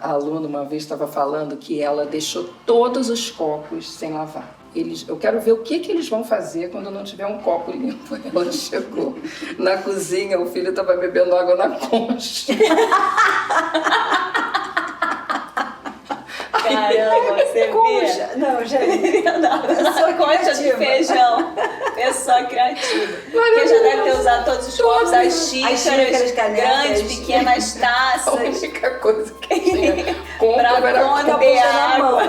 a aluna uma vez estava falando que ela deixou todos os copos sem lavar. Eu quero ver o que eles vão fazer quando não tiver um copo limpo. Ela chegou na cozinha, o filho estava bebendo água na concha. Caramba, você Concha. Não, gente. Na concha de feijão. Pessoa criativa. Porque já deve ter usado todos os copos, as xícaras, grandes, pequenas taças. A única coisa que tinha conta era conter água.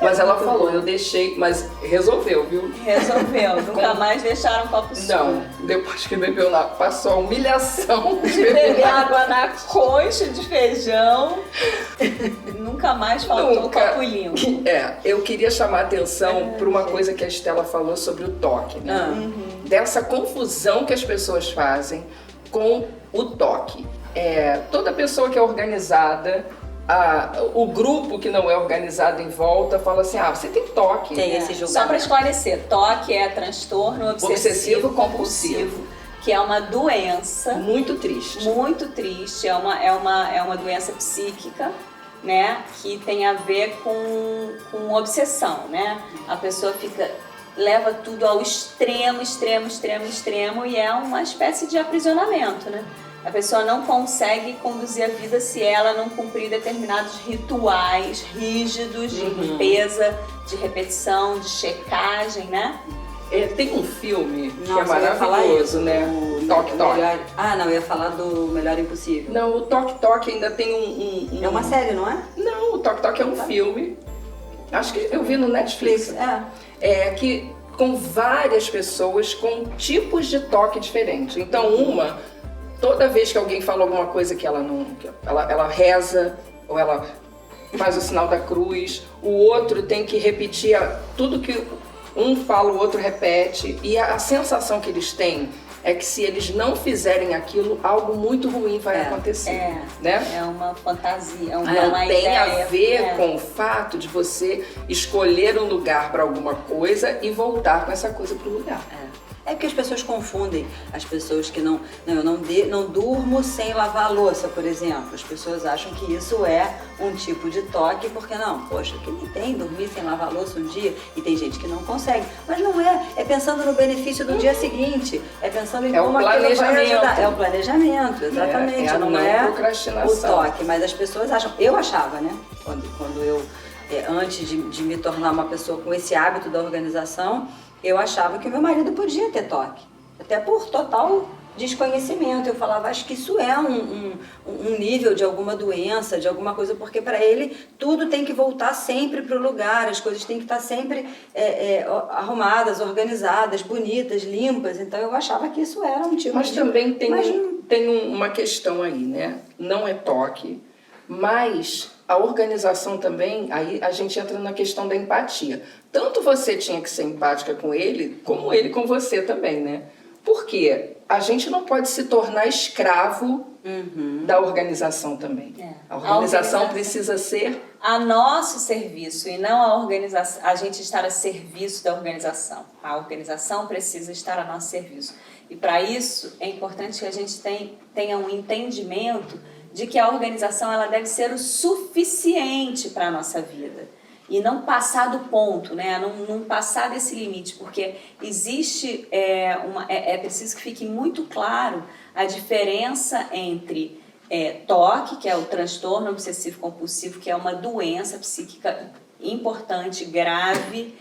Mas ela falou, eu deixei, mas resolveu, viu? Resolveu, nunca mais deixaram copo sujo. Não, depois que bebeu lá, passou a humilhação de beber água na concha de feijão. Nunca mais faltou copo limpo. Eu queria chamar a atenção para uma coisa que a Estela falou sobre o toque, né? Dessa confusão que as pessoas fazem com o toque. Toda pessoa que é organizada, o grupo que não é organizado em volta fala assim, você tem toque. Tem esse julgamento. Só para esclarecer, toque é transtorno obsessivo compulsivo, que é uma doença muito triste. Muito triste, é uma doença psíquica, né, que tem a ver com obsessão, né? A pessoa leva tudo ao extremo e é uma espécie de aprisionamento, né? A pessoa não consegue conduzir a vida se ela não cumprir determinados rituais rígidos de limpeza, de repetição, de checagem, né? Tem um filme que é maravilhoso, né? O Toque Toque. Não, eu ia falar do Melhor Impossível. Não, o Toque Toque ainda tem É uma série, não é? Não, o Toque Toque é um filme. Acho que eu vi no Netflix. Que com várias pessoas com tipos de toque diferentes. Então toda vez que alguém fala alguma coisa que ela reza, ou ela faz o sinal da cruz, o outro tem que repetir tudo que um fala, o outro repete, e a sensação que eles têm é que se eles não fizerem aquilo, algo muito ruim vai acontecer. Né? É uma fantasia, uma tem ideia. A ver com o fato de você escolher um lugar para alguma coisa e voltar com essa coisa para o lugar. É porque as pessoas confundem, as pessoas que não durmo sem lavar a louça, por exemplo. As pessoas acham que isso é um tipo de toque, porque que nem tem dormir sem lavar a louça um dia, e tem gente que não consegue. Mas não é pensando no benefício do dia seguinte, é pensando em como aquilo vai ajudar. É o planejamento, exatamente, não é o toque. Mas as pessoas acham, eu achava, né, quando eu, antes de me tornar uma pessoa com esse hábito da organização, eu achava que o meu marido podia ter toque, até por total desconhecimento. Eu falava, acho que isso é um nível de alguma doença, de alguma coisa, porque para ele tudo tem que voltar sempre para o lugar, as coisas têm que estar sempre arrumadas, organizadas, bonitas, limpas. Então eu achava que isso era um tipo de... Também tem uma questão aí, né? Não é toque, mas a organização também, aí a gente entra na questão da empatia. Tanto você tinha que ser empática com ele, como ele com você também, né? Porque a gente não pode se tornar escravo da organização também. A organização precisa ser a nosso serviço e não a gente estar a serviço da organização. A organização precisa estar a nosso serviço. E para isso é importante que a gente tenha um entendimento de que a organização ela deve ser o suficiente para a nossa vida. E não passar do ponto, né? Não passar desse limite, porque existe, é preciso que fique muito claro a diferença entre toque, que é o transtorno obsessivo compulsivo, que é uma doença psíquica importante, grave,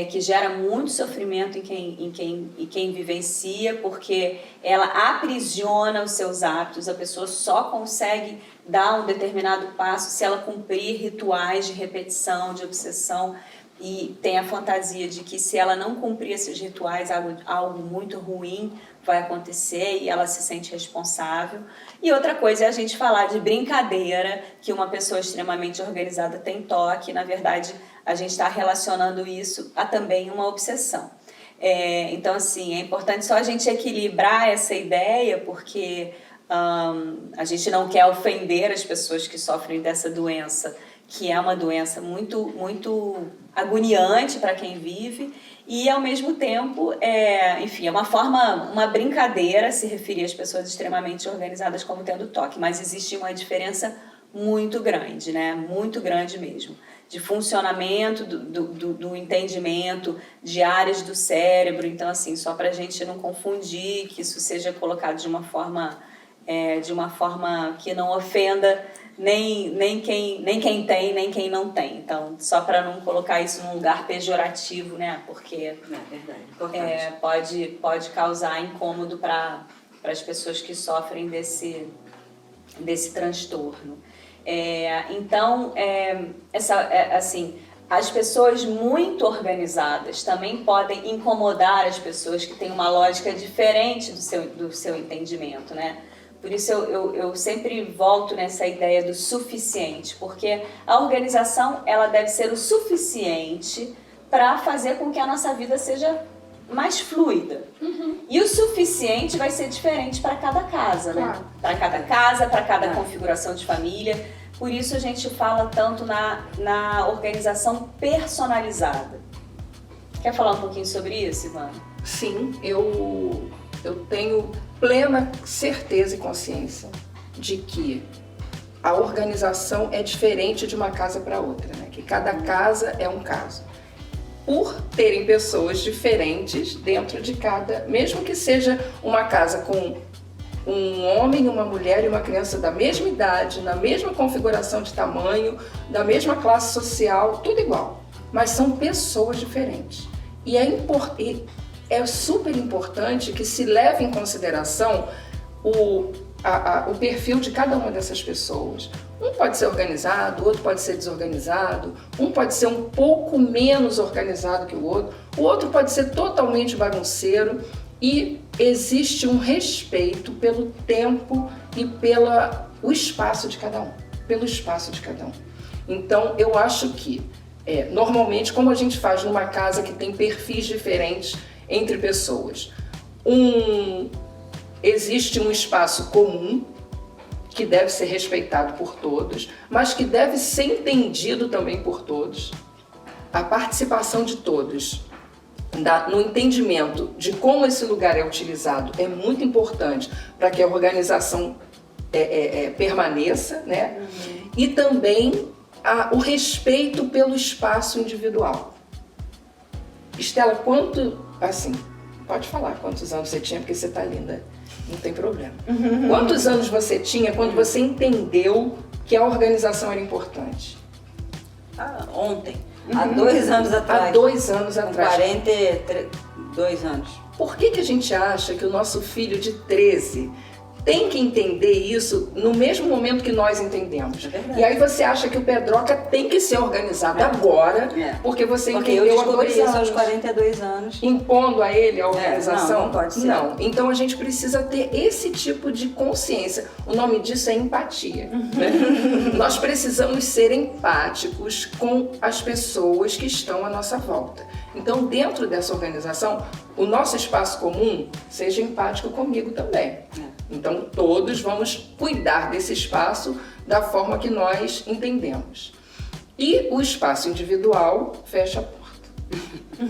que gera muito sofrimento em quem vivencia, porque ela aprisiona os seus hábitos, a pessoa só consegue dar um determinado passo se ela cumprir rituais de repetição, de obsessão, e tem a fantasia de que se ela não cumprir esses rituais, algo muito ruim vai acontecer e ela se sente responsável. E outra coisa é a gente falar de brincadeira, que uma pessoa extremamente organizada tem toque, na verdade a gente está relacionando isso a também uma obsessão. Então assim, é importante só a gente equilibrar essa ideia, porque a gente não quer ofender as pessoas que sofrem dessa doença, que é uma doença muito, muito agoniante para quem vive, e ao mesmo tempo, enfim, é uma brincadeira se referir às pessoas extremamente organizadas como tendo toque, mas existe uma diferença muito grande, né? Muito grande mesmo. De funcionamento, do entendimento, de áreas do cérebro. Então, assim, só para a gente não confundir, que isso seja colocado de uma forma que não ofenda nem quem tem, nem quem não tem. Então, só para não colocar isso num lugar pejorativo, né? Porque pode causar incômodo para as pessoas que sofrem desse transtorno. Assim, as pessoas muito organizadas também podem incomodar as pessoas que têm uma lógica diferente do seu entendimento, né? Por isso eu sempre volto nessa ideia do suficiente, porque a organização ela deve ser o suficiente para fazer com que a nossa vida seja mais fluida. E o suficiente vai ser diferente para cada casa, né? Para cada casa, para cada configuração de família. Por isso a gente fala tanto na organização personalizada. Quer falar um pouquinho sobre isso, Ivana? Sim, eu tenho plena certeza e consciência de que a organização é diferente de uma casa para outra, né? Que cada casa é um caso. Por terem pessoas diferentes dentro de cada, mesmo que seja uma casa com um homem, uma mulher e uma criança da mesma idade, na mesma configuração de tamanho, da mesma classe social, tudo igual, mas são pessoas diferentes. E é super importante que se leve em consideração o perfil de cada uma dessas pessoas. Um pode ser organizado, o outro pode ser desorganizado, um pode ser um pouco menos organizado que o outro pode ser totalmente bagunceiro, e existe um respeito pelo tempo e pelo espaço de cada um. Então, eu acho que, normalmente, como a gente faz numa casa que tem perfis diferentes entre pessoas, existe um espaço comum que deve ser respeitado por todos, mas que deve ser entendido também por todos. A participação de todos no entendimento de como esse lugar é utilizado é muito importante para que a organização permaneça, né? E também o respeito pelo espaço individual. Estela, pode falar quantos anos você tinha, porque você está linda, não tem problema. Quantos anos você tinha quando você entendeu que a organização era importante? Ontem. Há 2 anos atrás. Há 2 anos atrás. 42 anos. Por que a gente acha que o nosso filho de 13 tem que entender isso no mesmo momento que nós entendemos? É e aí você acha que o Pedroca tem que ser organizado agora, porque você entendeu há 2 anos. Aos 42 anos. Impondo a ele a organização? Não pode ser. Não. Então a gente precisa ter esse tipo de consciência. O nome disso é empatia. Né? Nós precisamos ser empáticos com as pessoas que estão à nossa volta. Então, dentro dessa organização, o nosso espaço comum seja empático comigo também. Então, todos vamos cuidar desse espaço da forma que nós entendemos. E o espaço individual fecha a porta.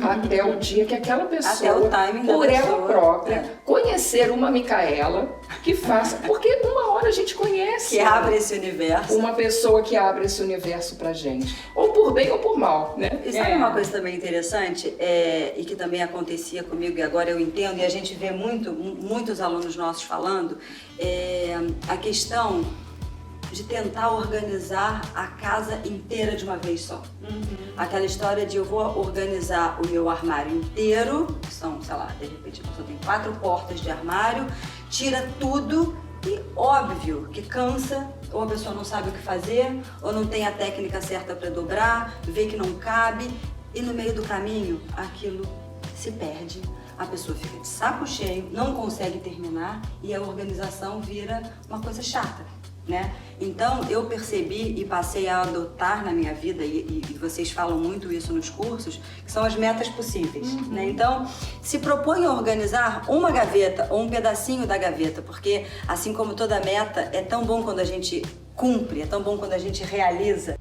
Até o dia que aquela pessoa, por ela própria, conhecer uma Micaela que faça... Porque uma hora a gente conhece... Que abre esse universo. Uma pessoa que abre esse universo pra gente. Ou por bem ou por mal, né? E sabe uma coisa também interessante? E que também acontecia comigo e agora eu entendo, e a gente vê muitos alunos nossos falando, a questão de tentar organizar a casa inteira de uma vez só. Aquela história de eu vou organizar o meu armário inteiro, que são, sei lá, de repente a pessoa tem 4 portas de armário, tira tudo e óbvio que cansa, ou a pessoa não sabe o que fazer, ou não tem a técnica certa para dobrar, vê que não cabe, e no meio do caminho aquilo se perde. A pessoa fica de saco cheio, não consegue terminar e a organização vira uma coisa chata. Né? Então eu percebi e passei a adotar na minha vida, e vocês falam muito isso nos cursos, que são as metas possíveis. Né? Então se propõe a organizar uma gaveta ou um pedacinho da gaveta, porque assim como toda meta, é tão bom quando a gente cumpre, é tão bom quando a gente realiza.